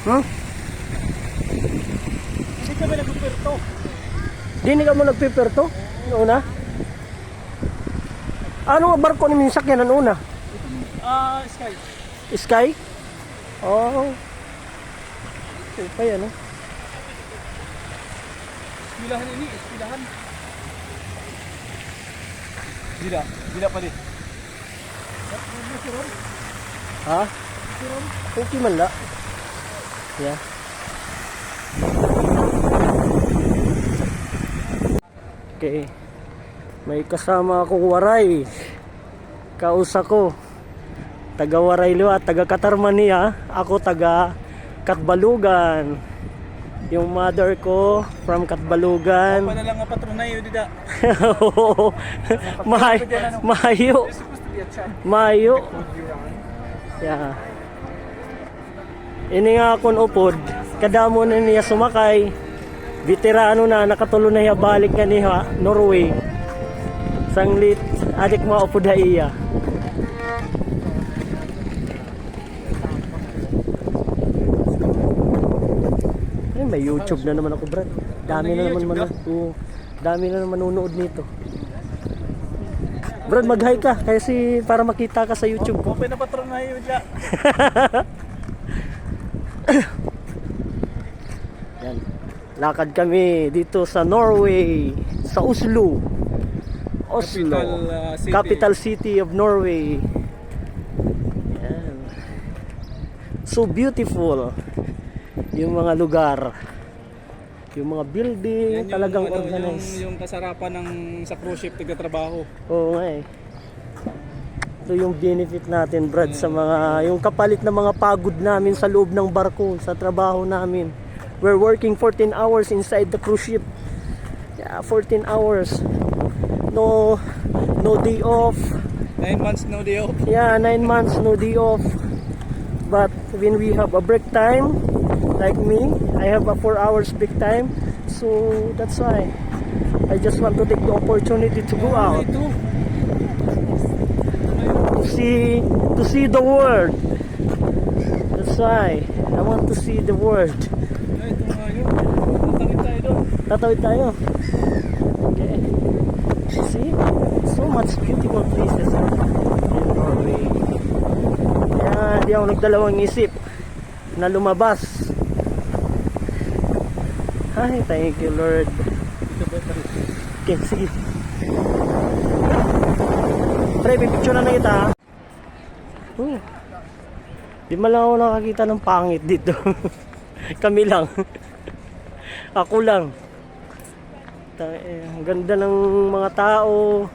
Hmm? Hindi kami nagpiperto. Di ka mo nagpiperto? Una? Ano ang barko ni minsak yan ang una? Sky. Sky? Oh. Okay pa yan, eh. Ispilahan ini, ispilahan. Dila pa din. Ha? Okay man la. Yeah. Okay. May kasama akong waray. Kausa ko. Taga Waray Liwa, taga Katarman niya. Ako taga Katbalugan. Yung mother ko from Katbalugan. Pa na lang ang patron na yun, dida. Mayo. Mayo. Yeah. Ini nga akong upod. Kadamo na niya sumakay. Veterano na, nakatulo na niya balik nga niya, Norway. Sanglit, adik mga upod ha iya. Ay, may YouTube na naman ako, Brad. Dami na naman dami na naman manonood nito. Brad, mag-hi ka kasi para makita ka sa YouTube ko. Okay na patron na yun, dida. Yan. Lakad kami dito sa Norway, sa Oslo. Capital city of Norway. Yan. So beautiful. Yung mga lugar. Yung mga building, Yan talagang yung, organized. yung kasarapan ng sa cruise ship nagtatrabaho. Oo nga eh. Ito yung benefit natin, Brad, sa mga, yung kapalit na mga pagod namin sa loob ng barko, sa trabaho namin. We're working 14 hours inside the cruise ship. Yeah, 14 hours. No day off. 9 months no day off. Yeah, 9 months, no day off. But when we have a break time, like me, I have a 4 hours break time. So that's why I just want to take the opportunity to go out. To see the world. That's why I want to see the world. Tatawid tayo. Okay. See? So much beautiful places in Norway. Kaya hindi ako nagdalawang isip na lumabas. Ay, thank you, Lord. Okay, sige. Pre, pipicture na kita. Di man lang ako nakakita ng pangit dito. Kami lang. Ako lang. Ang ganda ng mga tao.